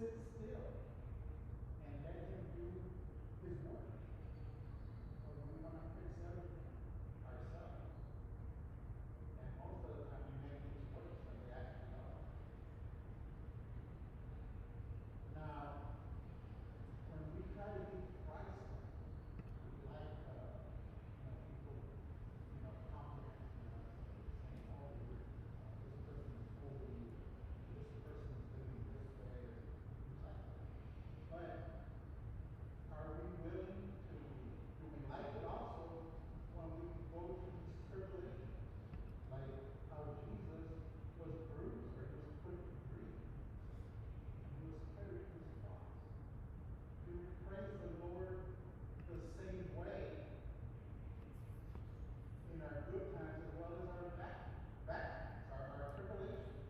sit still and let him do his work. Or do we want to fix everything ourselves? And most of the time we make things worse than they actually are. Now, when we try to be Christ-like, we like, people, complimenting us, saying, oh, this person is holy, this person is living this way, or things like that. But are we willing to, do we like it also when we go through these tribulations? Like how Jesus was bruised, or he was put to grief, and he was carried his cross. Do we praise the Lord the same way in our good times as well as our bad times, our tribulations?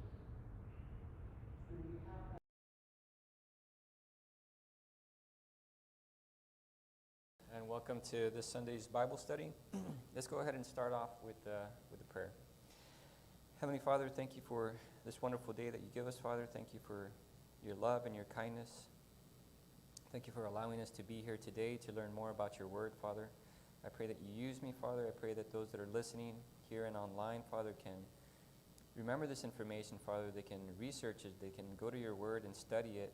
Do we have that? And welcome to this Sunday's Bible study. Let's go ahead and start off with a prayer. Heavenly Father, thank you for this wonderful day that you give us, Father. Thank you for your love and your kindness. Thank you for allowing us to be here today to learn more about your word, Father. I pray that you use me, Father. I pray that those that are listening here and online, Father, can remember this information, Father. They can research it. They can go to your word and study it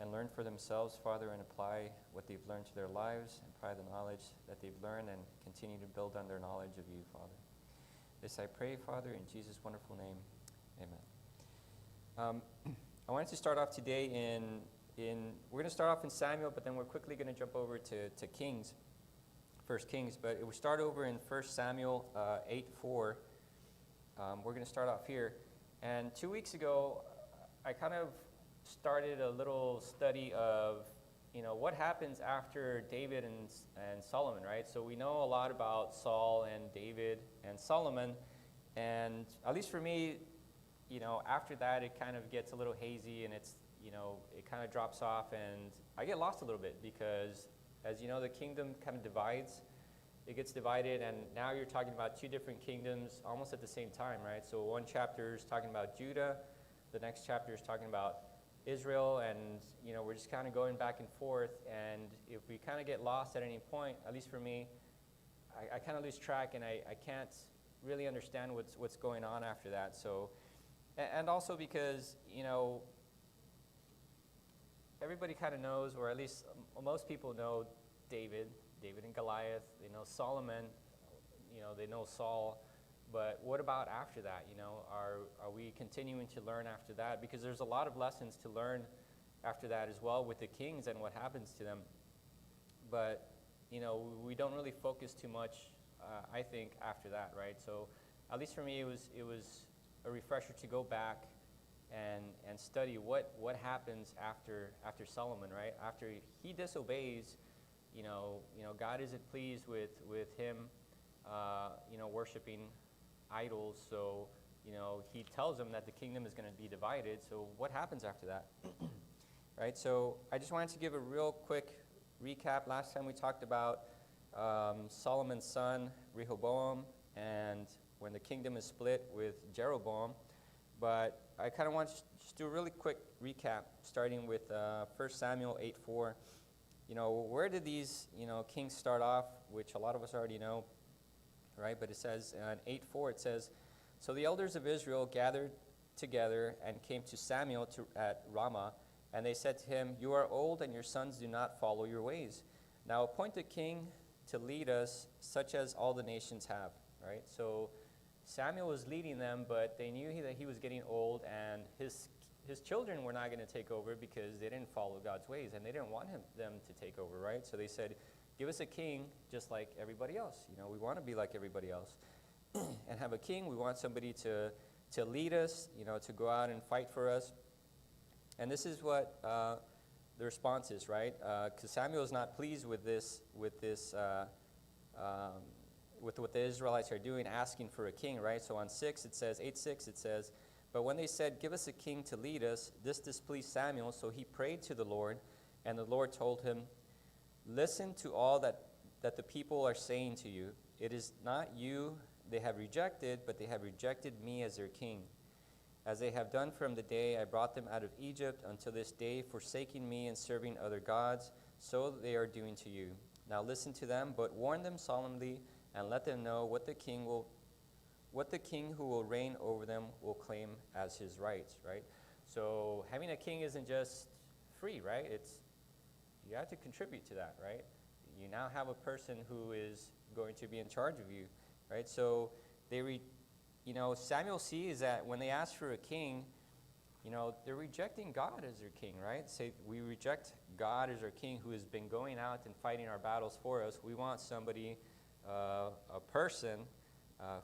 and learn for themselves, Father, and apply what they've learned to their lives, apply the knowledge that they've learned, and continue to build on their knowledge of you, Father. This I pray, Father, in Jesus' wonderful name. Amen. I wanted to start off today we're going to start off in Samuel, but then we're quickly going to jump over to Kings, 1 Kings. But it will start over in 1 Samuel 8:4. We're going to start off here. And 2 weeks ago, I kind of started a little study of, what happens after David and Solomon, right? So we know a lot about Saul and David and Solomon, and at least for me, after that it kind of gets a little hazy, and it's, it kind of drops off, and I get lost a little bit because, as you know, the kingdom kind of divides. It gets divided, and now you're talking about two different kingdoms almost at the same time, right? So one chapter is talking about Judah, the next chapter is talking about Israel, and we're just kind of going back and forth, and if we kind of get lost at any point, at least for me, I kind of lose track, and I can't really understand what's going on after that. So, and also because everybody kind of knows, or at least most people know David and Goliath. They know Solomon, they know Saul. But what about after that? Are we continuing to learn after that? Because there's a lot of lessons to learn after that as well with the kings and what happens to them. But, we don't really focus too much, I think, after that, right? So at least for me, it was a refresher to go back and study what happens after Solomon, right? After he disobeys, God isn't pleased with him, worshiping idols. So, he tells them that the kingdom is going to be divided. So what happens after that? Right? So I just wanted to give a real quick recap. Last time we talked about Solomon's son, Rehoboam, and when the kingdom is split with Jeroboam. But I kind of want to just do a really quick recap, starting with 1 Samuel 8:4. Where did these, kings start off, which a lot of us already know, right? But it says in 8:4, it says, "So the elders of Israel gathered together and came to Samuel at Ramah, and they said to him, 'You are old, and your sons do not follow your ways. Now appoint a king to lead us, such as all the nations have.'" Right? So Samuel was leading them, but they knew that he was getting old, and his children were not going to take over because they didn't follow God's ways, and they didn't want them to take over, right? So they said, "Give us a king just like everybody else. We want to be like everybody else and have a king. We want somebody to lead us, to go out and fight for us." And this is what the response is, right? Because Samuel is not pleased with what the Israelites are doing, asking for a king, right? So on 8:6, it says, "But when they said, 'Give us a king to lead us,' this displeased Samuel, so he prayed to the Lord, and the Lord told him, 'Listen to all that the people are saying to you. It is not you they have rejected, but they have rejected me as their king. as they have done from the day I brought them out of Egypt until this day, forsaking me and serving other gods, so they are doing to you. Now listen to them, but warn them solemnly, and let them know what the king who will reign over them will claim as his rights, right? So having a king isn't just free, right? You have to contribute to that, right? You now have a person who is going to be in charge of you, right? So Samuel sees that when they ask for a king, they're rejecting God as their king, right? Say, we reject God as our king who has been going out and fighting our battles for us. We want somebody, a person,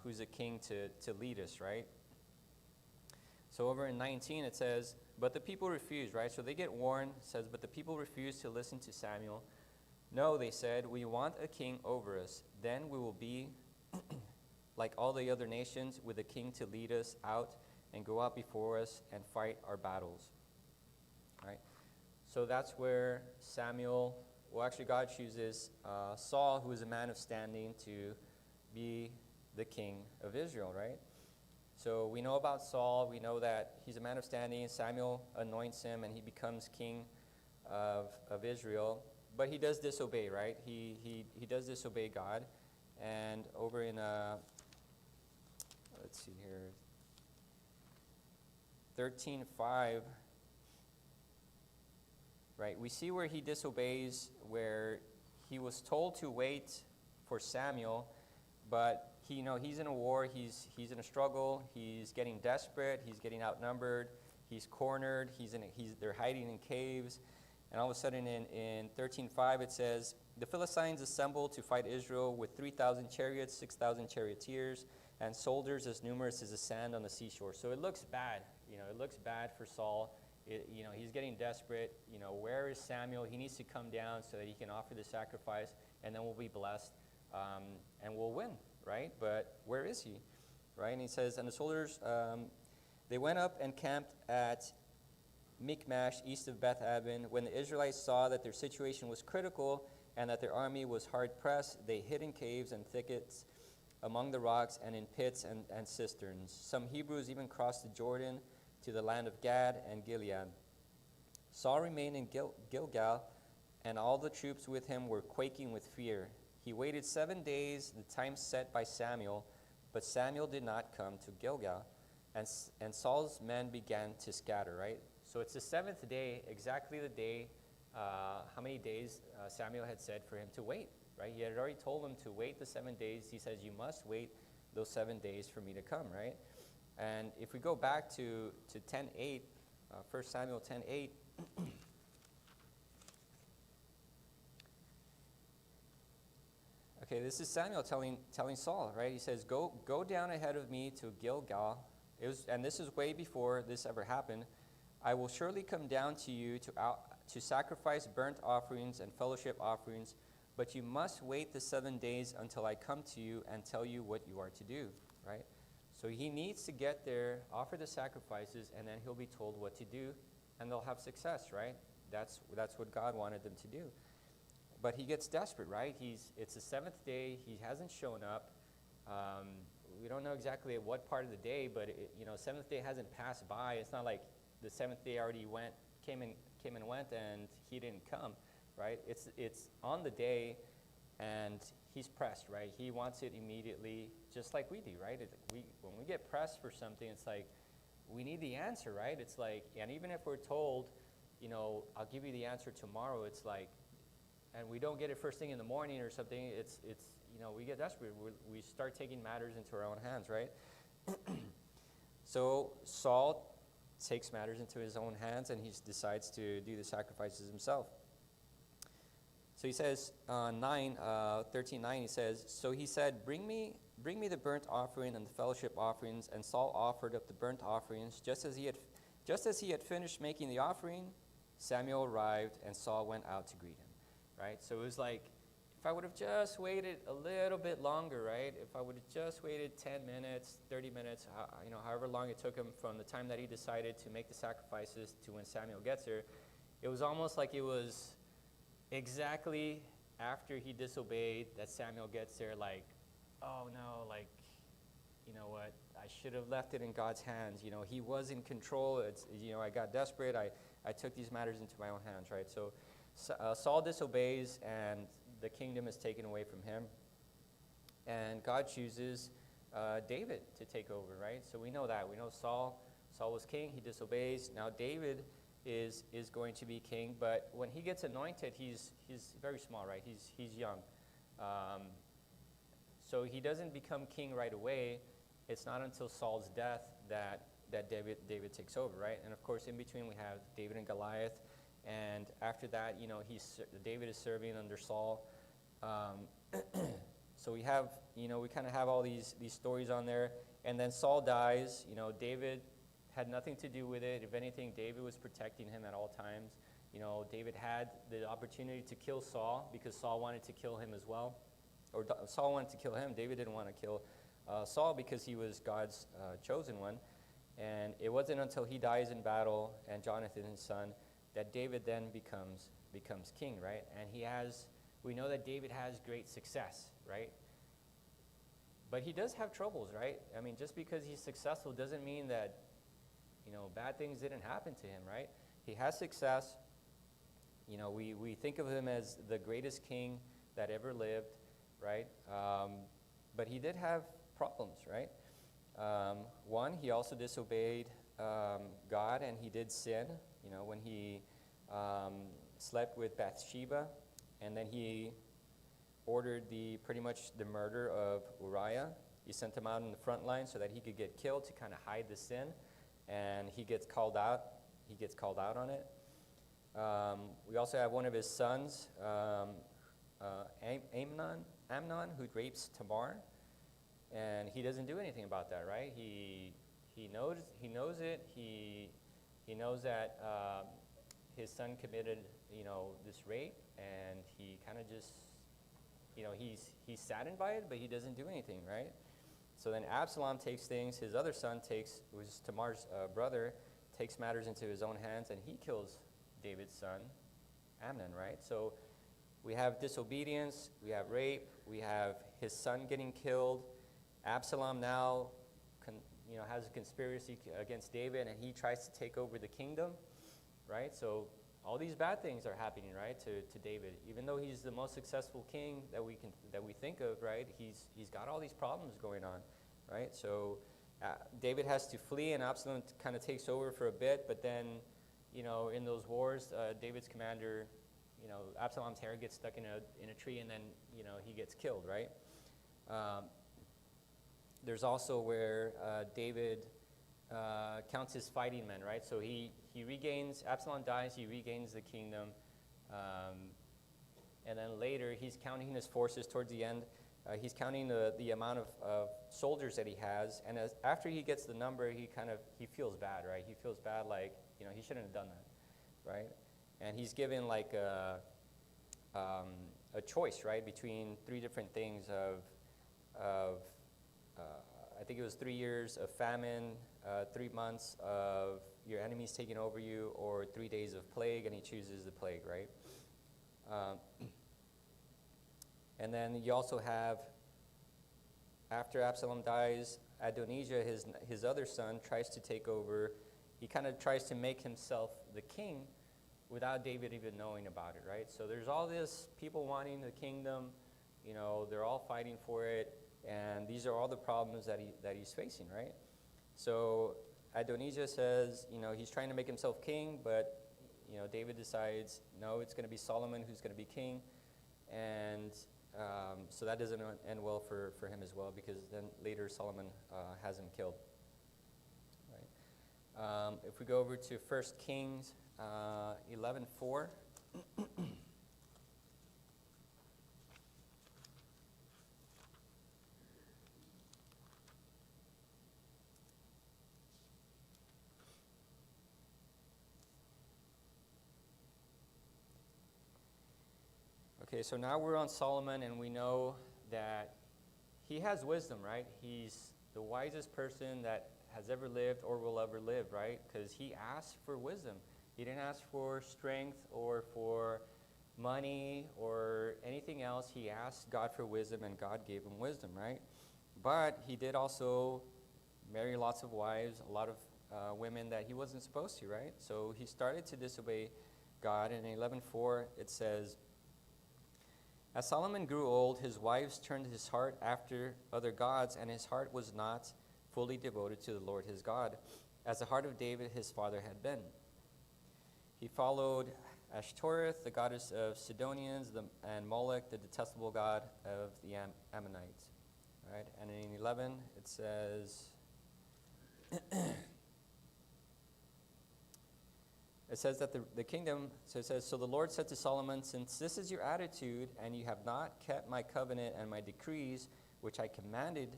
who's a king to lead us, right? So over in 19 it says, but the people refused, right? So they get warned, it says, but the people refused to listen to Samuel. No, they said, we want a king over us. Then we will be like all the other nations, with a king to lead us out and go out before us and fight our battles. Right? So that's where God chooses Saul, who is a man of standing, to be the king of Israel, right? So we know about Saul. We know that he's a man of standing. Samuel anoints him, and he becomes king of Israel. But he does disobey, right? He does disobey God. And over in, let's see here, 13:5, right? We see where he disobeys, where he was told to wait for Samuel, but he's in a war, he's in a struggle, he's getting desperate, he's getting outnumbered, he's cornered, they're hiding in caves, and all of a sudden in 13:5 it says, the Philistines assembled to fight Israel with 3,000 chariots, 6,000 charioteers, and soldiers as numerous as the sand on the seashore. So it looks bad. It looks bad for Saul. He's getting desperate. Where is Samuel? He needs to come down so that he can offer the sacrifice, and then we'll be blessed, and we'll win, right? But where is he, right? And he says, and the soldiers, they went up and camped at Michmash, east of Beth Aven. When the Israelites saw that their situation was critical and that their army was hard-pressed, they hid in caves and thickets among the rocks and in pits and cisterns. Some Hebrews even crossed the Jordan to the land of Gad and Gilead. Saul remained in Gilgal, and all the troops with him were quaking with fear. He waited 7 days, the time set by Samuel, but Samuel did not come to Gilgal, and Saul's men began to scatter, right? So it's the 7th day, exactly the day, how many days Samuel had said for him to wait, right? He had already told him to wait the 7 days. He says, you must wait those 7 days for me to come, right? And if we go back to 10:8, 1 Samuel 10:8, okay, this is Samuel telling Saul, right? He says, go down ahead of me to Gilgal. And this is way before this ever happened. I will surely come down to you to sacrifice burnt offerings and fellowship offerings, but you must wait the 7 days until I come to you and tell you what you are to do, right? So he needs to get there, offer the sacrifices, and then he'll be told what to do, and they'll have success, right? That's what God wanted them to do. But he gets desperate, right? It's the 7th day. He hasn't shown up. We don't know exactly at what part of the day, but 7th day hasn't passed by. It's not like the 7th day already came and went, and he didn't come, right? It's on the day, and he's pressed, right? He wants it immediately, just like we do, right? When we get pressed for something, it's like we need the answer, right? It's like, and even if we're told, I'll give you the answer tomorrow, it's like, and we don't get it first thing in the morning or something, it's we get desperate. We start taking matters into our own hands, right? So Saul takes matters into his own hands, and he decides to do the sacrifices himself. So he says, 13:9, he says, so he said, bring me the burnt offering and the fellowship offerings. And Saul offered up the burnt offerings. Just as he had finished making the offering, Samuel arrived, and Saul went out to greet him, right? So it was like, if I would have just waited a little bit longer, right? If I would have just waited 10 minutes, 30 minutes, however long it took him from the time that he decided to make the sacrifices to when Samuel gets there, it was almost like it was exactly after he disobeyed that Samuel gets there, like, oh no, like, you know what, I should have left it in God's hands. You know, he was in control. I got desperate. I took these matters into my own hands, right? So Saul disobeys, and the kingdom is taken away from him. And God chooses David to take over, right? So we know that. We know Saul was king. He disobeys. Now David is going to be king, but when he gets anointed, he's very small, right? He's young. So he doesn't become king right away. It's not until Saul's death that David takes over, right? And of course, in between we have David and Goliath, and after that, David is serving under Saul. So we have, we kind of have all these stories on there, and then Saul dies. David had nothing to do with it. If anything, David was protecting him at all times. David had the opportunity to kill Saul because Saul wanted to kill him as well. Or Saul wanted to kill him. David didn't want to kill Saul because he was God's chosen one. And it wasn't until he dies in battle and Jonathan, his son, that David then becomes king, right? And we know that David has great success, right? But he does have troubles, right? I mean, just because he's successful doesn't mean that, bad things didn't happen to him, right? He has success. We think of him as the greatest king that ever lived, right? But he did have problems, right? One, he also disobeyed God, and he did sin, when he slept with Bathsheba, and then he ordered pretty much the murder of Uriah. He sent him out in the front line so that he could get killed to kind of hide the sin, and he gets called out. He gets called out on it. We also have one of his sons, Amnon, who rapes Tamar, and he doesn't do anything about that, right? He knows it. He knows that his son committed, this rape, and he kind of just, he's saddened by it, but he doesn't do anything, right? So then Absalom takes things. His other son who is Tamar's brother, takes matters into his own hands, and he kills David's son, Amnon, right? So we have disobedience, we have rape, we have his son getting killed. Absalom now has a conspiracy against David, and he tries to take over the kingdom, right? So all these bad things are happening, right, to David. Even though he's the most successful king that we think of, right, he's got all these problems going on, right? So David has to flee, and Absalom kind of takes over for a bit, but then, in those wars, David's commander, Absalom's hair gets stuck in a tree, and then, he gets killed, right? There's also where David counts his fighting men, right? So Absalom dies, he regains the kingdom, and then later he's counting his forces towards the end. He's counting the amount of soldiers that he has, and after he gets the number, he feels bad, right? He feels bad, like, he shouldn't have done that, right? And he's given like a choice, right, between three different things of I think it was 3 years of famine, 3 months of your enemies taking over you, or 3 days of plague, and he chooses the plague, right? And then you also have, after Absalom dies, Adonijah, his other son, tries to take over. He kind of tries to make himself the king without David even knowing about it, right? So there's all this people wanting the kingdom, they're all fighting for it, and these are all the problems that he's facing, right? So Adonijah says, he's trying to make himself king, but, David decides, no, it's going to be Solomon who's going to be king, and so that doesn't end well for him as well, because then later Solomon has him killed, right? If we go over to 1 Kings 11:4. Okay, so now we're on Solomon, and we know that he has wisdom, right? He's the wisest person that has ever lived or will ever live, right? Because he asked for wisdom. He didn't ask for strength or for money or anything else. He asked God for wisdom, and God gave him wisdom, right? But he did also marry lots of wives, a lot of women that he wasn't supposed to, right? So he started to disobey God. And in 11:4, it says, as Solomon grew old, his wives turned his heart after other gods, and his heart was not fully devoted to the Lord his God, as the heart of David his father had been. He followed Ashtoreth, the goddess of Sidonians, and Molech, the detestable god of the Ammonites. All right, and in 11, it says, it says that the kingdom, so it says, so the Lord said to Solomon, since this is your attitude, and you have not kept my covenant and my decrees, which I commanded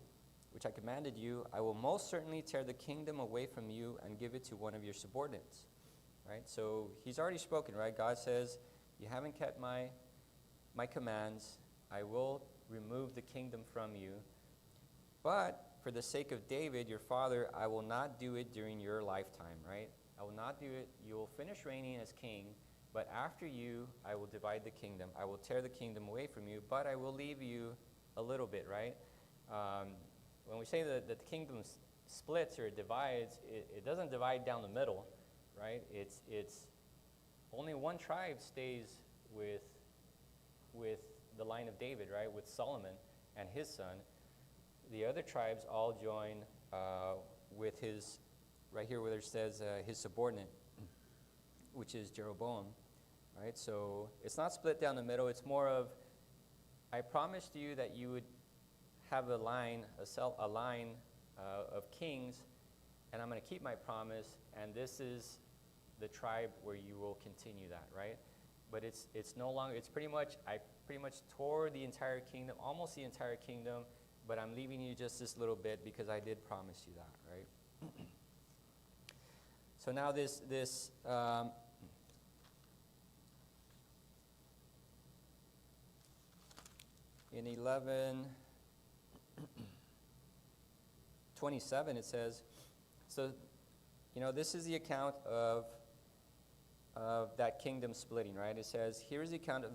you, I will most certainly tear the kingdom away from you and give it to one of your subordinates. Right? So he's already spoken, right? God says, you haven't kept my commands. I will remove the kingdom from you. But for the sake of David, your father, I will not do it during your lifetime, right? I will not do it. You will finish reigning as king, but after you, I will divide the kingdom. I will tear the kingdom away from you, but I will leave you a little bit, right? When we say that the kingdom splits or divides, it doesn't divide down the middle, right? It's only one tribe stays with the line of David, right? With Solomon and his son. The other tribes all join with his, right here where it says his subordinate, which is Jeroboam, right? So it's not split down the middle. It's more of, I promised you that you would have a line of kings, and I'm going to keep my promise, and this is the tribe where you will continue that, right? But it's no longer, I pretty much tore the entire kingdom, almost the entire kingdom, but I'm leaving you just this little bit because I did promise you that, right? So now this in 11:27 it says, so, this is the account of that kingdom splitting, right? It says, here's the account of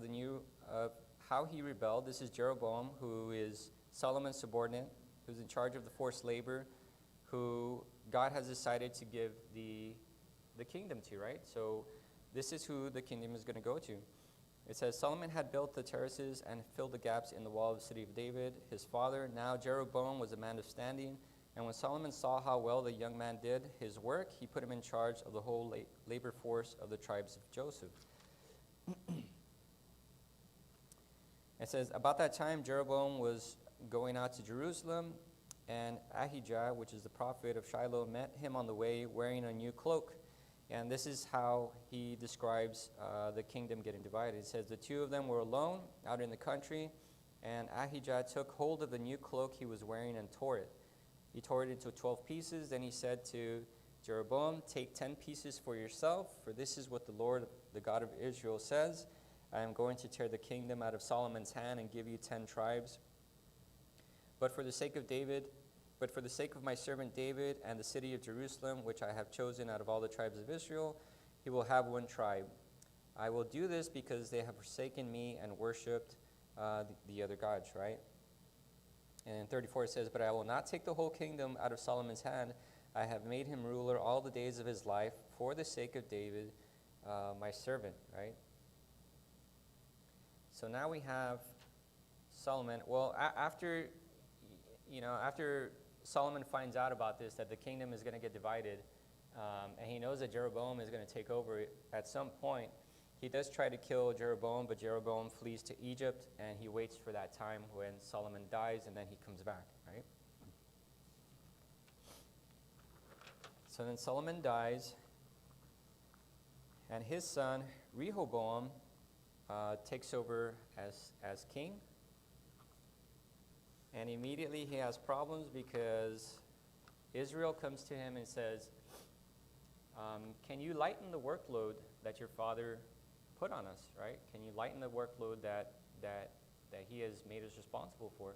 how he rebelled. This is Jeroboam, who is Solomon's subordinate, who's in charge of the forced labor, who God has decided to give the kingdom to, right? So this is who the kingdom is going to go to. It says, Solomon had built the terraces and filled the gaps in the wall of the city of David, his father. Now Jeroboam was a man of standing, and when Solomon saw how well the young man did his work, he put him in charge of the whole labor force of the tribes of Joseph. It says, about that time Jeroboam was going out to Jerusalem, and Ahijah, which is the prophet of Shiloh, met him on the way wearing a new cloak. And this is how he describes the kingdom getting divided. It says, the two of them were alone out in the country, and Ahijah took hold of the new cloak he was wearing and tore it. He tore it into 12 pieces. Then he said to Jeroboam, take 10 pieces for yourself, for this is what the Lord, the God of Israel, says. I am going to tear the kingdom out of Solomon's hand and give you 10 tribes. But for the sake of my servant David and the city of Jerusalem, which I have chosen out of all the tribes of Israel, he will have one tribe. I will do this because they have forsaken me and worshipped the other gods, right? And in 34 it says, but I will not take the whole kingdom out of Solomon's hand. I have made him ruler all the days of his life for the sake of David, my servant, right? So now we have Solomon. Well, after Solomon finds out about this, that the kingdom is going to get divided, and he knows that Jeroboam is going to take over at some point, he does try to kill Jeroboam, but Jeroboam flees to Egypt, and he waits for that time when Solomon dies, and then he comes back, right? So then Solomon dies, and his son, Rehoboam, takes over as king. And immediately he has problems because Israel comes to him and says, can you lighten the workload that your father put on us, right? Can you lighten the workload that he has made us responsible for?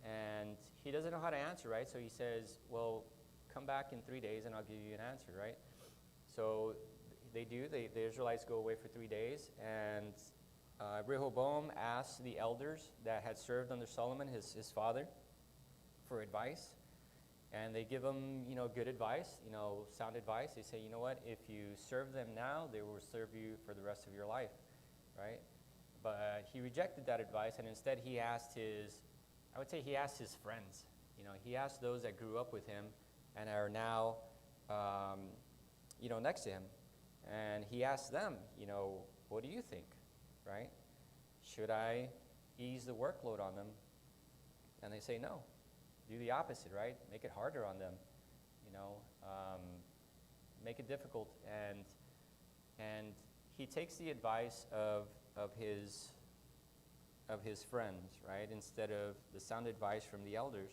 And he doesn't know how to answer, right? So he says, well, come back in 3 days and I'll give you an answer, right? So they do. The Israelites go away for 3 days, and Rehoboam asks the elders that had served under Solomon, his father, for advice. And they give him, good advice, sound advice. They say, you know what, if you serve them now, they will serve you for the rest of your life, right? But he rejected that advice, and instead he asked he asked his friends. He asked those that grew up with him and are now, next to him. And he asked them, what do you think, right? Should I ease the workload on them? And they say no. Do the opposite, right? Make it harder on them, make it difficult. And he takes the advice of his friends, right, instead of the sound advice from the elders.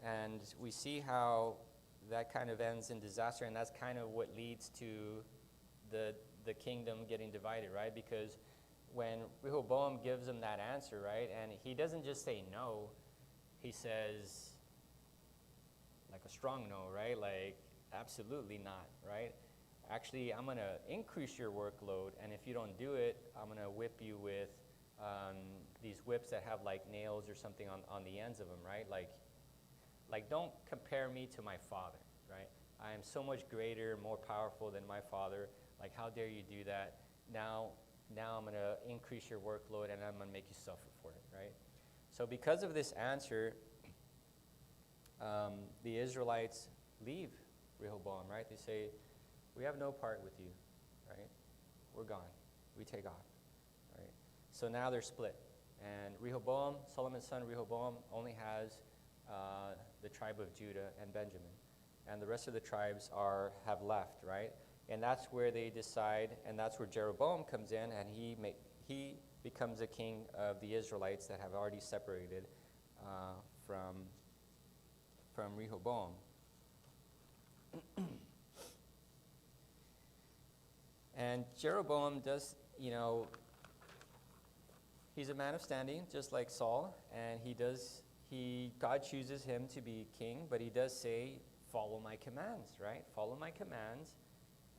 And we see how that kind of ends in disaster, and that's kind of what leads to the kingdom getting divided, right? Because when Rehoboam gives him that answer, right, and he doesn't just say no, he says, like a strong no, right? Like, absolutely not, right? Actually, I'm going to increase your workload, and if you don't do it, I'm going to whip you with these whips that have like nails or something on the ends of them, right? Like don't compare me to my father, right? I am so much greater, more powerful than my father. Like, how dare you do that? Now I'm going to increase your workload, and I'm going to make you suffer for it, right? So because of this answer, the Israelites leave Rehoboam, right? They say, we have no part with you, right? We're gone. We take off, right? So now they're split. And Rehoboam, Solomon's son Rehoboam, only has the tribe of Judah and Benjamin. And the rest of the tribes have left, right? And that's where they decide, and that's where Jeroboam comes in, and he becomes a king of the Israelites that have already separated from Rehoboam. And Jeroboam does, he's a man of standing, just like Saul, and God chooses him to be king, but he does say, follow my commands, right? Follow my commands.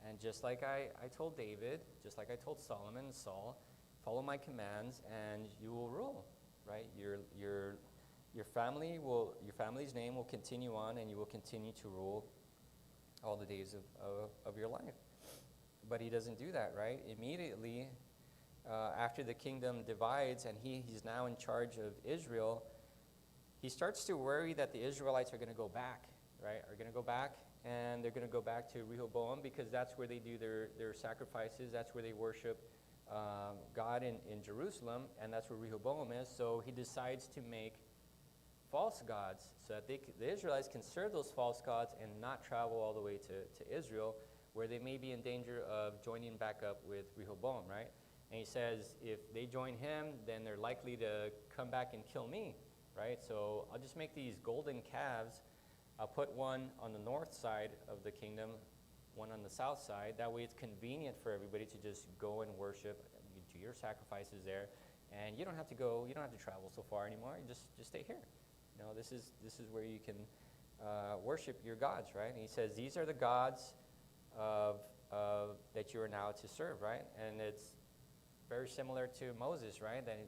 And just like I told David, just like I told Solomon and Saul, follow my commands and you will rule, right? Your family's name will continue on, and you will continue to rule all the days of your life. But he doesn't do that, right? Immediately after the kingdom divides and he's now in charge of Israel, he starts to worry that the Israelites are going to go back, right? And they're going to go back to Rehoboam, because that's where they do their sacrifices. That's where they worship God in Jerusalem, and that's where Rehoboam is. So he decides to make false gods so that the Israelites can serve those false gods and not travel all the way to Israel, where they may be in danger of joining back up with Rehoboam, right? And he says, if they join him, then they're likely to come back and kill me, right? So I'll just make these golden calves. I'll put one on the north side of the kingdom, one on the south side. That way it's convenient for everybody to just go and worship, do your sacrifices there, and you don't have to travel so far anymore. You just stay here. This is where you can worship your gods, right? And he says, these are the gods that you are now to serve, right? And it's very similar to Moses, right? That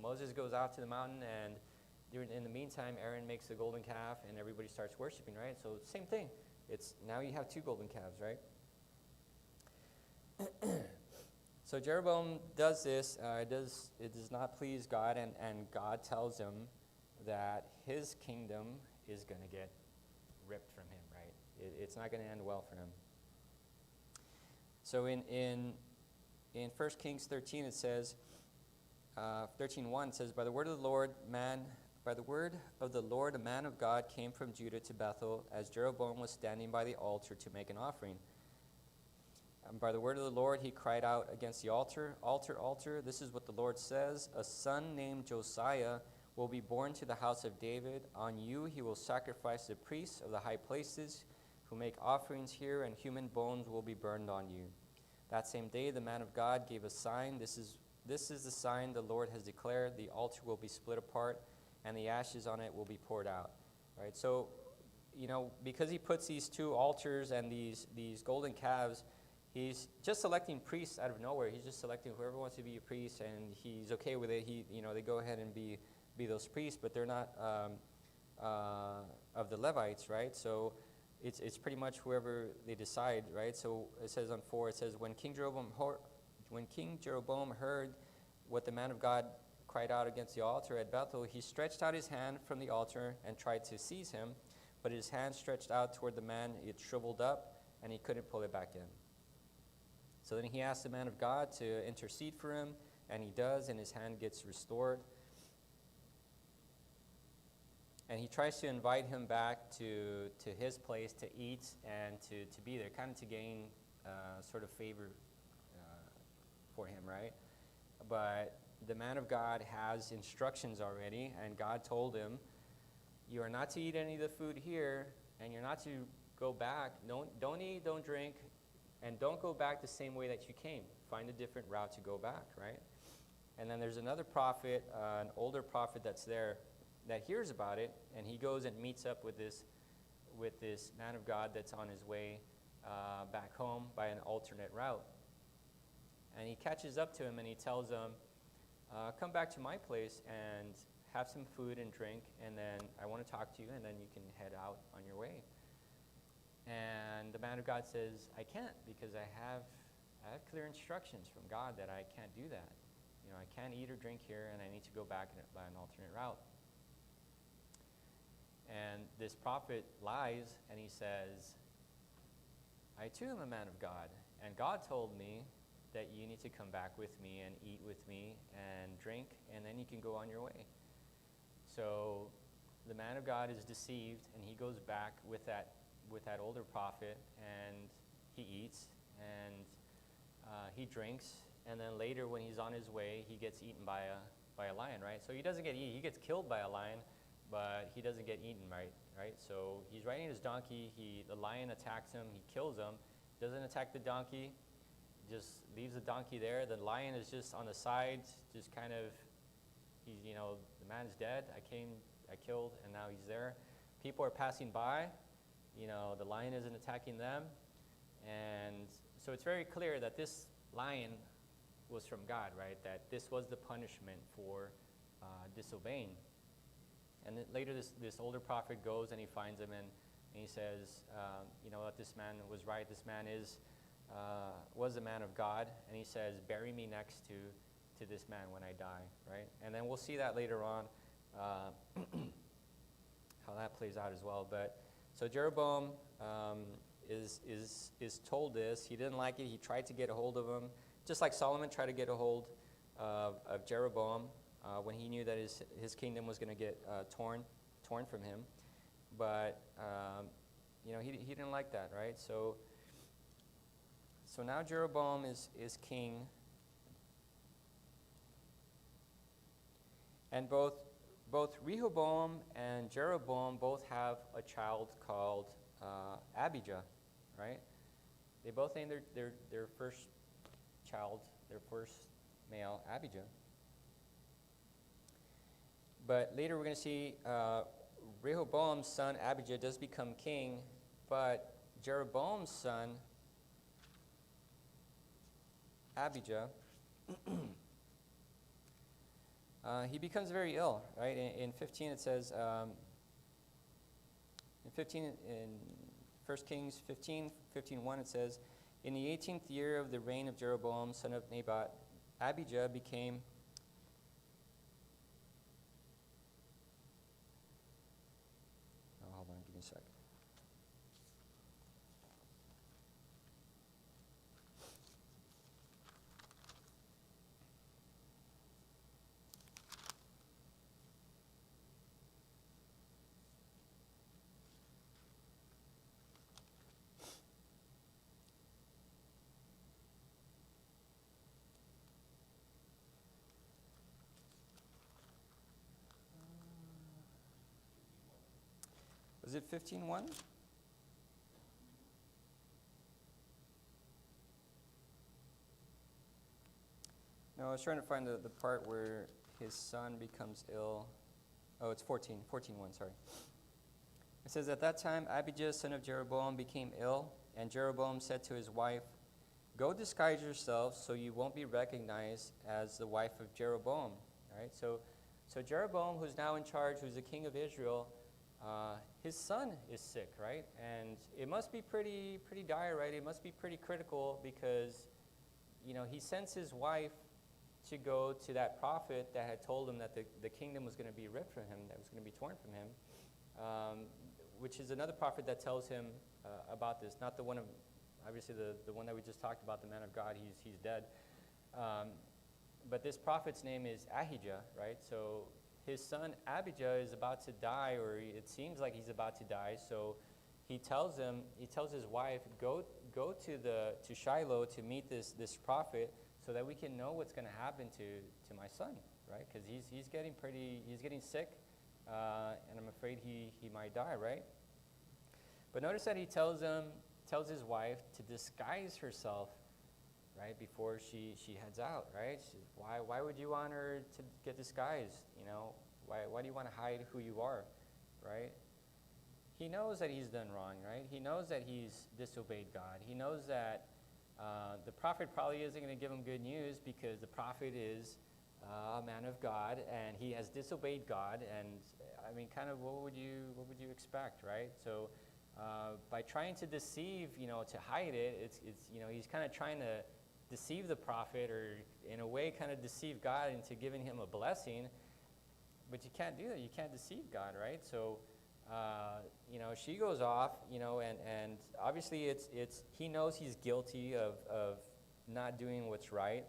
Moses goes out to the mountain, and in the meantime, Aaron makes the golden calf, and everybody starts worshiping, right? So same thing. It's now you have two golden calves, right? So Jeroboam does this. It does not please God, and God tells him that his kingdom is going to get ripped from him, right? It's not going to end well for him. So in 1 Kings 13 it says, 13:1 says, By the word of the Lord, a man of God came from Judah to Bethel, as Jeroboam was standing by the altar to make an offering. And by the word of the Lord, he cried out against the altar, Altar, altar, this is what the Lord says, a son named Josiah will be born to the house of David. On you he will sacrifice the priests of the high places who make offerings here, and human bones will be burned on you. That same day the man of God gave a sign. This is the sign the Lord has declared. The altar will be split apart, and the ashes on it will be poured out. Right? So, because he puts these two altars and these golden calves, he's just selecting priests out of nowhere. He's just selecting whoever wants to be a priest, and he's okay with it. They go ahead and be those priests, but they're not of the Levites, right? So it's pretty much whoever they decide, right? So it says on 4, it says, when King Jeroboam heard what the man of God cried out against the altar at Bethel, he stretched out his hand from the altar and tried to seize him, but his hand stretched out toward the man, it shriveled up, and he couldn't pull it back in. So then he asked the man of God to intercede for him, and he does, and his hand gets restored. And he tries to invite him back to his place to eat and to be there, kind of to gain sort of favor for him, right? But the man of God has instructions already, and God told him, you are not to eat any of the food here, and you're not to go back. Don't eat, don't drink, and don't go back the same way that you came. Find a different route to go back, right? And then there's another prophet, an older prophet that's there, that hears about it, and he goes and meets up with this man of God that's on his way back home by an alternate route. And he catches up to him and he tells him, come back to my place and have some food and drink, and then I want to talk to you, and then you can head out on your way. And the man of God says, I can't, because I have clear instructions from God that I can't do that. You know, I can't eat or drink here, and I need to go back by an alternate route. And this prophet lies, and he says, I too am a man of God, and God told me that you need to come back with me and eat with me and drink, and then you can go on your way. So the man of God is deceived, and he goes back with that older prophet, and he eats, and he drinks, and then later when he's on his way, he gets eaten by a lion, right? So he doesn't get eaten. He gets killed by a lion, but he doesn't get eaten, right? So he's riding his donkey. The lion attacks him. He kills him. Doesn't attack the donkey. Just leaves the donkey there. The lion is just on the sides, just kind of, the man's dead. I killed, and now he's there. People are passing by. The lion isn't attacking them. And so it's very clear that this lion was from God, right? That this was the punishment for disobeying. And then later this older prophet goes and he finds him, and he says, that this man was right. This man was a man of God. And he says, bury me next to this man when I die, right? And then we'll see that later on, how that plays out as well. But so Jeroboam is told this. He didn't like it. He tried to get a hold of him, just like Solomon tried to get a hold of Jeroboam when he knew that his kingdom was going to get torn from him. But he didn't like that, right? So now Jeroboam is king, and both Rehoboam and Jeroboam both have a child called Abijah, right? They both named their first child, their first male, Abijah. But later we're going to see Rehoboam's son Abijah does become king, but Jeroboam's son Abijah, he becomes very ill, right? In 15 it says, in 1 Kings 15:1 it says, in the 18th year of the reign of Jeroboam, son of Nebat, Abijah became hold on, give me a sec. Was it 15:1? No, I was trying to find the part where his son becomes ill. Oh, it's 14:1, sorry. It says, at that time, Abijah, son of Jeroboam, became ill, and Jeroboam said to his wife, go disguise yourself so you won't be recognized as the wife of Jeroboam. All right, so Jeroboam, who's now in charge, who's the king of Israel, his son is sick, right? And it must be pretty dire, right? It must be pretty critical because, he sends his wife to go to that prophet that had told him that the kingdom was going to be ripped from him, that was going to be torn from him, which is another prophet that tells him about this. Not the one of, obviously the one that we just talked about, the man of God, he's dead. But this prophet's name is Ahijah, right? So his son Abijah is about to die, or it seems like he's about to die. So he tells his wife, go to Shiloh to meet this prophet, so that we can know what's going to happen to my son, right? Because he's getting sick, and I'm afraid he might die, right? But notice that he tells his wife to disguise herself, right, before she heads out, right? Why would you want her to get disguised? Why do you want to hide who you are, right? He knows that he's done wrong, right? He knows that he's disobeyed God. He knows that the prophet probably isn't going to give him good news, because the prophet is a man of God and he has disobeyed God. And I mean, kind of what would you expect, right? So by trying to deceive, to hide it, it's he's kind of trying to deceive the prophet, or in a way kind of deceive God into giving him a blessing. But you can't do that. You can't deceive God, right? So she goes off, and obviously it's he knows he's guilty of not doing what's right,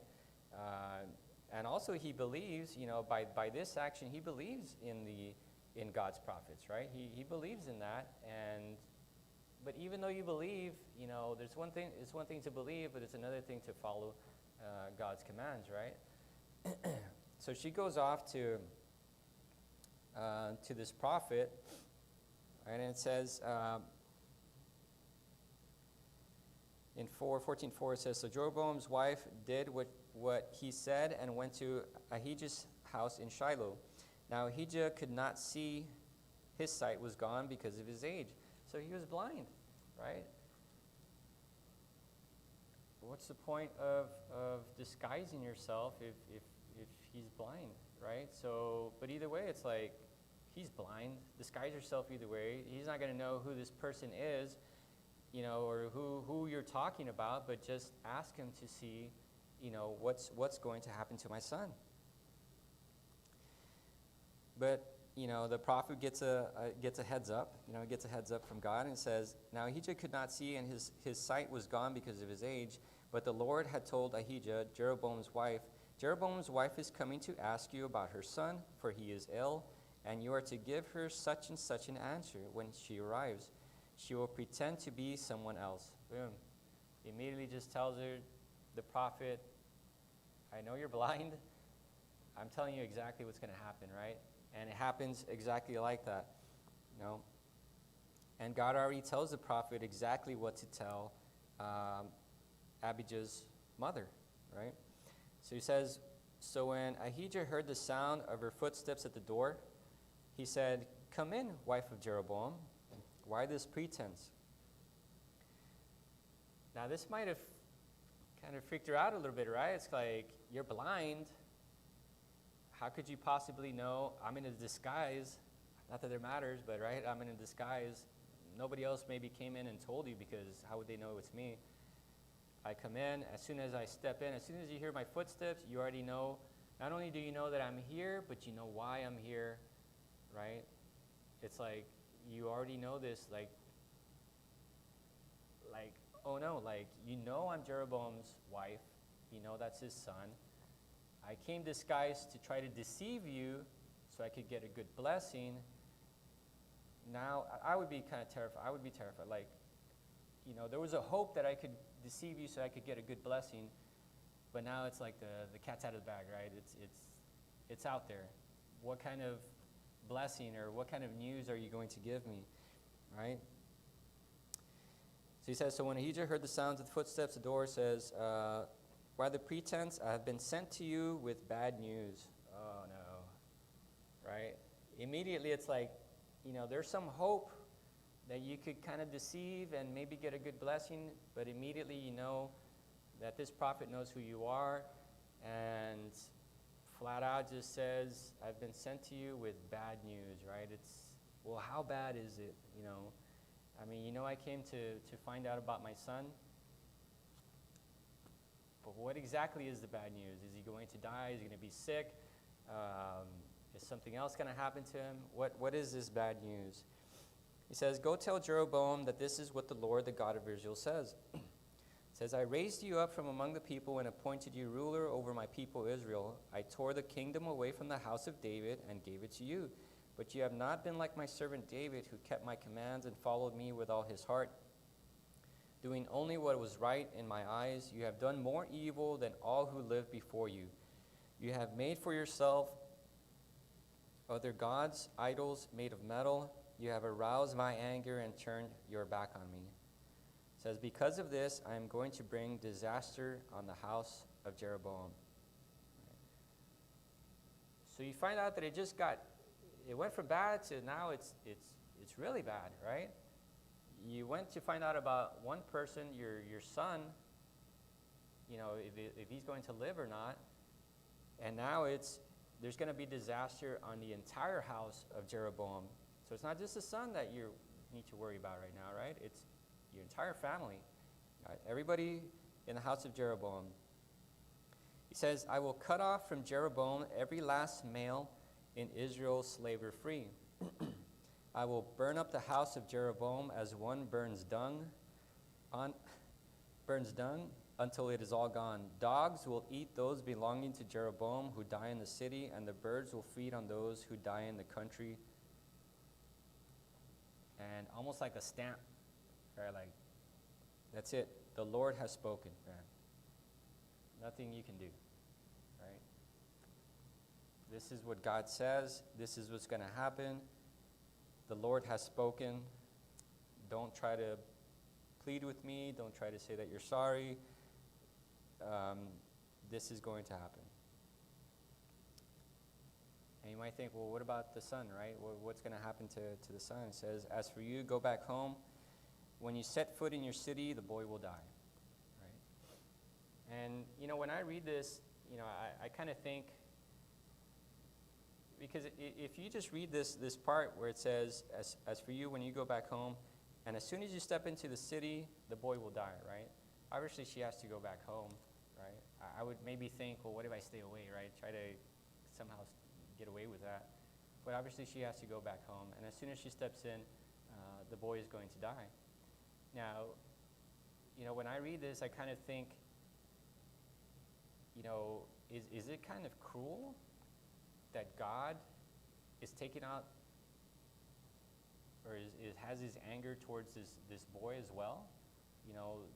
and also he believes, by this action, he believes in God's prophets, right? He believes in that, but even though you believe, it's one thing to believe, but it's another thing to follow God's commands, right? So she goes off to this prophet. Right, and it says in 14:4, it says, so Jeroboam's wife did what he said and went to Ahijah's house in Shiloh. Now Ahijah could not see; his sight was gone because of his age. So he was blind, right? What's the point of disguising yourself if he's blind, right? So, but either way, it's like, he's blind. Disguise yourself either way. He's not going to know who this person is, or who you're talking about, but just ask him to see, what's going to happen to my son. But, the prophet gets a heads up, gets a heads up from God, and says, now Ahijah could not see, and his sight was gone because of his age, but the Lord had told Ahijah, Jeroboam's wife is coming to ask you about her son, for he is ill, and you are to give her such and such an answer when she arrives. She will pretend to be someone else. Boom. He immediately just tells her, the prophet, I know you're blind. I'm telling you exactly what's going to happen, right? And it happens exactly like that. And God already tells the prophet exactly what to tell Abijah's mother, right? So he says, so when Ahijah heard the sound of her footsteps at the door, he said, come in, wife of Jeroboam. Why this pretense? Now this might have kind of freaked her out a little bit, right? It's like, you're blind. How could you possibly know? I'm in a disguise. Not that it matters, but right, I'm in a disguise. Nobody else maybe came in and told you, because how would they know it's me? I come in, as soon as I step in, as soon as you hear my footsteps, you already know. Not only do you know that I'm here, but you know why I'm here, right? It's like, you already know this, like, oh no, like, I'm Jeroboam's wife. That's his son. I came disguised to try to deceive you so I could get a good blessing. Now, I would be kind of terrified. I would be terrified. Like, there was a hope that I could deceive you so I could get a good blessing, but now it's like the cat's out of the bag, right? It's out there. What kind of blessing or what kind of news are you going to give me, right? So he says, so when Ahijah heard the sounds of the footsteps, the door says, why the pretense? I have been sent to you with bad news. Oh no, right? Immediately it's like, there's some hope that you could kind of deceive and maybe get a good blessing, but immediately you know that this prophet knows who you are, and flat out just says, I've been sent to you with bad news, right? Well, how bad is it? I mean, I came to find out about my son. But what exactly is the bad news? Is he going to die? Is he going to be sick? Is something else going to happen to him? What is this bad news? He says, "Go tell Jeroboam that this is what the Lord, the God of Israel, says. It says, I raised you up from among the people and appointed you ruler over my people Israel. I tore the kingdom away from the house of David and gave it to you. But you have not been like my servant David, who kept my commands and followed me with all his heart, doing only what was right in my eyes. You have done more evil than all who lived before you. You have made for yourself other gods, idols made of metal. You have aroused my anger and turned your back on me." It says, "Because of this, I am going to bring disaster on the house of Jeroboam." So you find out that it went from bad to now it's really bad, right? You went to find out about one person, your son, if he's going to live or not, and now there's going to be disaster on the entire house of Jeroboam. So it's not just the son that you need to worry about right now, right? It's your entire family, right? Everybody in the house of Jeroboam. He says, "I will cut off from Jeroboam every last male in Israel, slave or free. I will burn up the house of Jeroboam as one burns dung until it is all gone. Dogs will eat those belonging to Jeroboam who die in the city, and the birds will feed on those who die in the country." And almost like a stamp, right? Like, that's it. The Lord has spoken, man. Nothing you can do, right? This is what God says. This is what's going to happen. The Lord has spoken. Don't try to plead with me. Don't try to say that you're sorry. This is going to happen. And you might think, well, what about the son, right? What's going to happen to the son? It says, "As for you, go back home. When you set foot in your city, the boy will die." Right? And, when I read this, I kind of think, because if you just read this part where it says, as for you, when you go back home, and as soon as you step into the city, the boy will die, right? Obviously, she has to go back home, right? I would maybe think, well, what if I stay away, right? Try to somehow get away with that. But obviously, she has to go back home. And as soon as she steps in, the boy is going to die. Now, when I read this, I kind of think, is it kind of cruel that God is taking out, or has his anger towards this boy as well?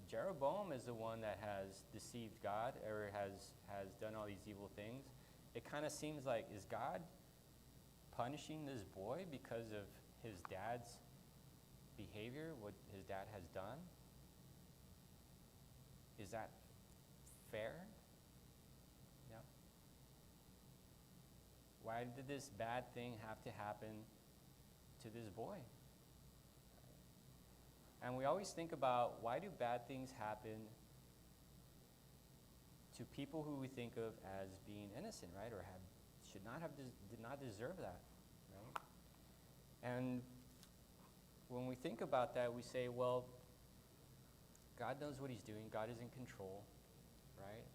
Jeroboam is the one that has deceived God, or has done all these evil things. It kind of seems like, is God punishing this boy because of his dad's behavior, what his dad has done? Is that fair? Yeah. Why did this bad thing have to happen to this boy? And we always think about, why do bad things happen to people who we think of as being innocent, right? Or did not deserve that, right? And when we think about that, we say, well, God knows what he's doing. God is in control, right?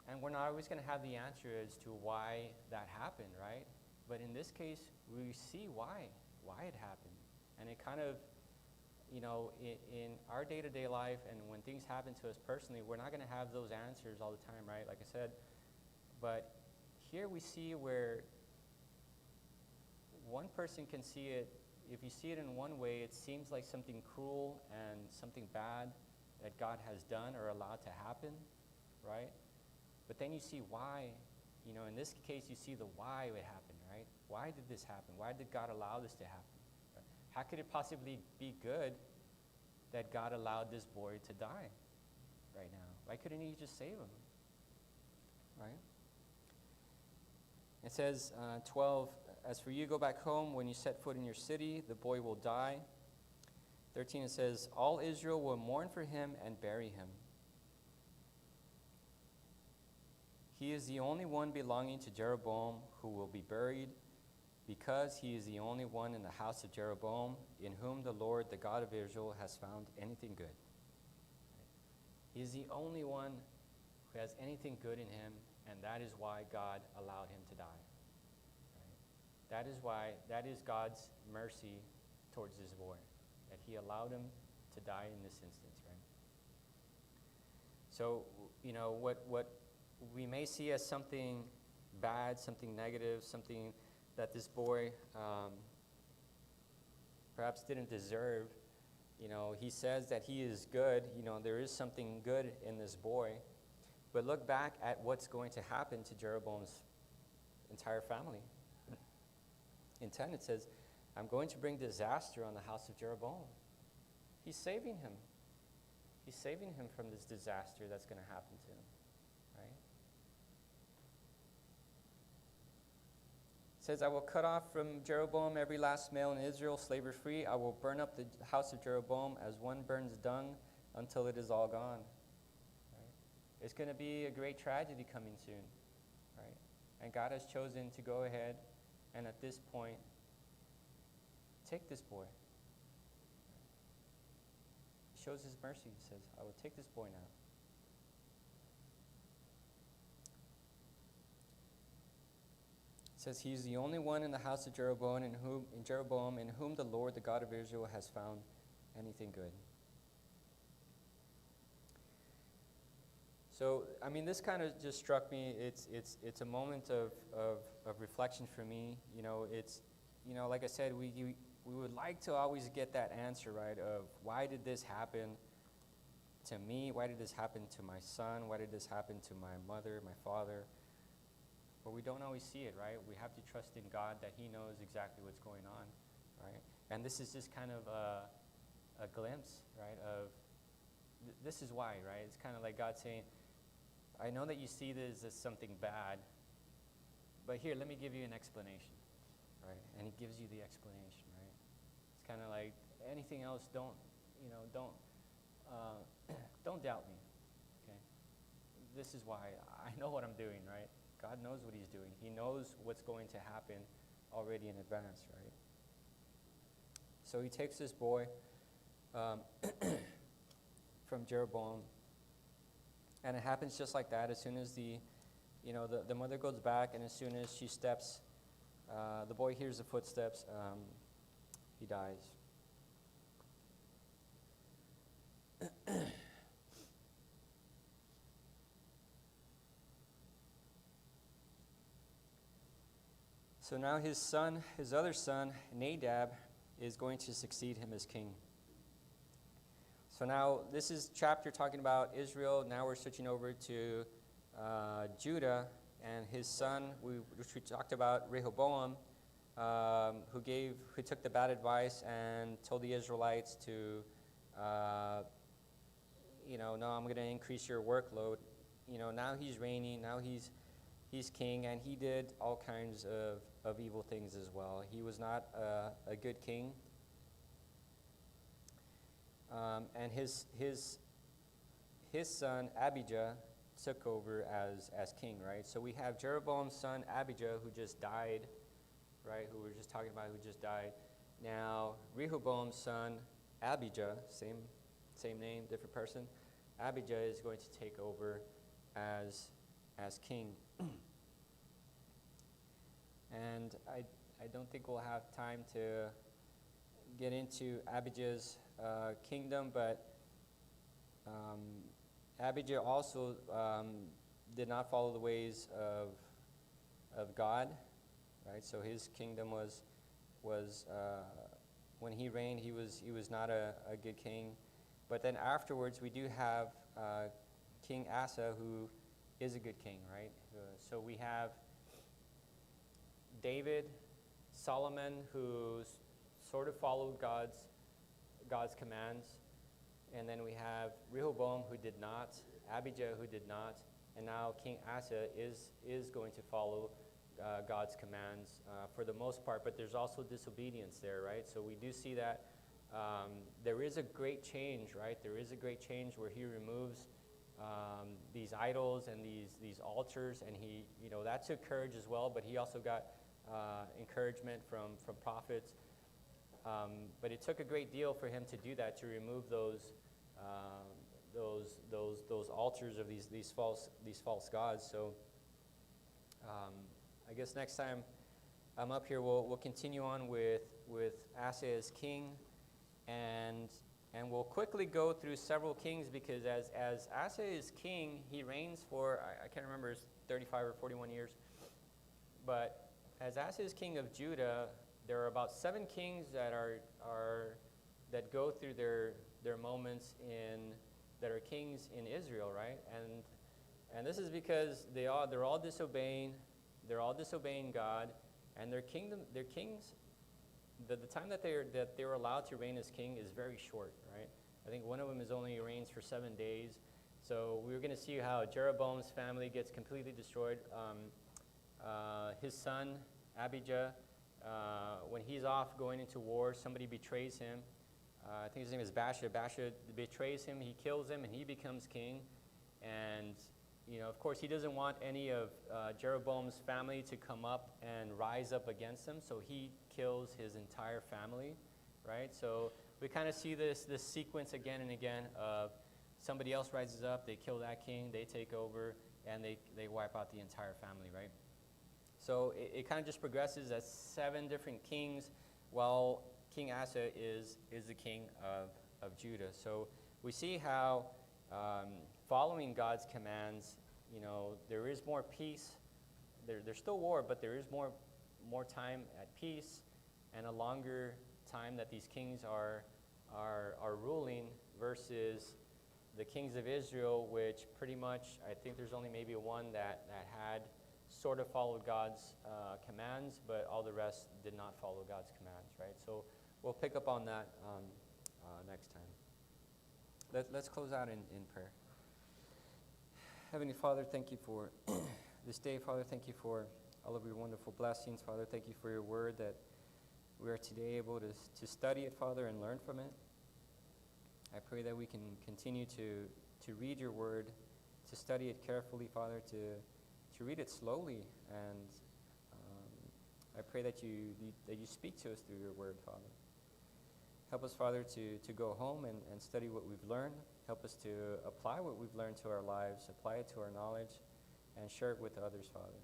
And we're not always going to have the answer as to why that happened, right? But in this case, we see why it happened. And it kind of, in our day-to-day life, and when things happen to us personally, we're not going to have those answers all the time, right? Like I said. But here we see where one person can see it. If you see it in one way, it seems like something cruel and something bad that God has done or allowed to happen, right? But then you see why. In this case, you see the why it happened, right? Why did this happen? Why did God allow this to happen? How could it possibly be good that God allowed this boy to die right now? Why couldn't he just save him? Right? It says, 12, "As for you, go back home. When you set foot in your city, the boy will die." 13, it says, "All Israel will mourn for him and bury him. He is the only one belonging to Jeroboam who will be buried because he is the only one in the house of Jeroboam in whom the Lord, the God of Israel, has found anything good. He is the only one who has anything good in him, and that is why God allowed him to die. Right? That is God's mercy towards this boy, that he allowed him to die in this instance, right? So, what we may see as something bad, something negative, something that this boy perhaps didn't deserve, he says that he is good. There is something good in this boy. But look back at what's going to happen to Jeroboam's entire family. In 10 it says, I'm going to bring disaster on the house of Jeroboam. He's saving him. He's saving him from this disaster that's going to happen to him. Right? It says, I will cut off from Jeroboam every last male in Israel, slave or free. I will burn up the house of Jeroboam as one burns dung until it is all gone. Right? It's going to be a great tragedy coming soon. Right? And God has chosen to go ahead and at this point, take this boy. He shows his mercy. He says, I will take this boy now. It says, he is the only one in the house of Jeroboam in whom the Lord, the God of Israel, has found anything good. So, this kind of just struck me. It's a moment of reflection for me. It's, like I said, we would like to always get that answer, right, of why did this happen to me? Why did this happen to my son? Why did this happen to my mother, my father? But we don't always see it, right? We have to trust in God that he knows exactly what's going on, right? And this is just kind of a glimpse, right, of this is why, right? It's kind of like God saying, I know that you see this as something bad, but here, let me give you an explanation, right? And he gives you the explanation, right? It's kind of like anything else, don't doubt me, okay? This is why I know what I'm doing, right? God knows what he's doing. He knows what's going to happen already in advance, right? So he takes this boy from Jeroboam, and it happens just like that. As soon as the mother goes back, and as soon as she steps, the boy hears the footsteps, he dies. So now his other son, Nadab, is going to succeed him as king. So now this is chapter talking about Israel. Now we're switching over to Judah and his son, which we talked about, Rehoboam, who took the bad advice and told the Israelites to, no, I'm going to increase your workload. Now he's reigning. Now he's king, and he did all kinds of evil things as well. He was not a good king. And his son Abijah took over as king, right? So we have Jeroboam's son Abijah, who just died, right? Who we were just talking about, who just died. Now Rehoboam's son Abijah, same name, different person. Abijah is going to take over as king. And I don't think we'll have time to get into Abijah's kingdom, but Abijah also did not follow the ways of God, right? So his kingdom was when he reigned, he was not a good king. But then afterwards, we do have King Asa, who is a good king, right? So we have David, Solomon, who sort of followed God's commands, and then we have Rehoboam, who did not, Abijah, who did not, and now King Asa is going to follow God's commands for the most part, but there's also disobedience there, right? So we do see that there is a great change, right? There is a great change where he removes these idols and these altars, and he, that took courage as well, but he also got encouragement from prophets. But it took a great deal for him to do that, to remove those altars of these false gods. So I guess next time I'm up here, we'll continue on with Asa as king, and we'll quickly go through several kings, because as Asa is king, he reigns for, I can't remember, it's 35 or 41 years. But as Asa is king of Judah, there are about 7 kings that go through their moments that are kings in Israel, right? And this is because they're all disobeying God, and their kings. The time that they were allowed to reign as king is very short, right? I think one of them is only reigns for 7 days. So we're going to see how Jeroboam's family gets completely destroyed. His son Abijah, when he's off going into war, somebody betrays him. I think his name is Baasha. Baasha betrays him, he kills him, and he becomes king. And, of course, he doesn't want any of Jeroboam's family to come up and rise up against him, so he kills his entire family, right? So we kind of see this sequence again and again of somebody else rises up, they kill that king, they take over, and they wipe out the entire family, right? So it kind of just progresses as 7 different kings, while King Asa is the king of Judah. So we see how following God's commands, there is more peace. There's still war, but there is more time at peace, and a longer time that these kings are ruling, versus the kings of Israel, which pretty much, I think there's only maybe one that had sort of followed God's commands, but all the rest did not follow God's commands, right? So we'll pick up on that next time. Let's close out in prayer. Heavenly Father, thank you for this day. Father, thank you for all of your wonderful blessings. Father, thank you for your word, that we are today able to study it, Father, and learn from it. I pray that we can continue to read your word, to study it carefully, Father, to read it slowly, and I pray that you speak to us through your word, Father. Help us, Father, to go home and study what we've learned. Help us to apply what we've learned to our lives, apply it to our knowledge, and share it with others, Father.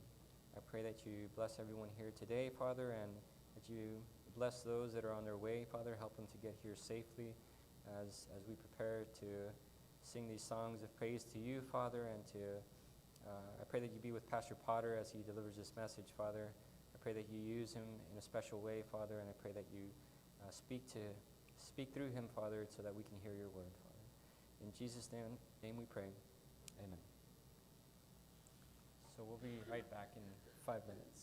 I pray that you bless everyone here today, Father, and that you bless those that are on their way, Father. Help them to get here safely as we prepare to sing these songs of praise to you, Father, and I pray that you be with Pastor Potter as he delivers this message, Father. I pray that you use him in a special way, Father, and I pray that you speak through him, Father, so that we can hear your word, Father. In Jesus' name we pray. Amen. So we'll be right back in 5 minutes.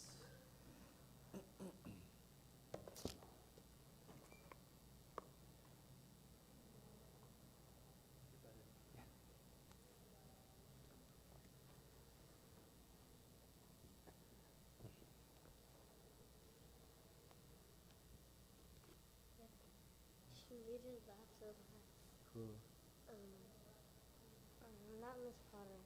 She reads back so fast. Who? Not Miss Potter.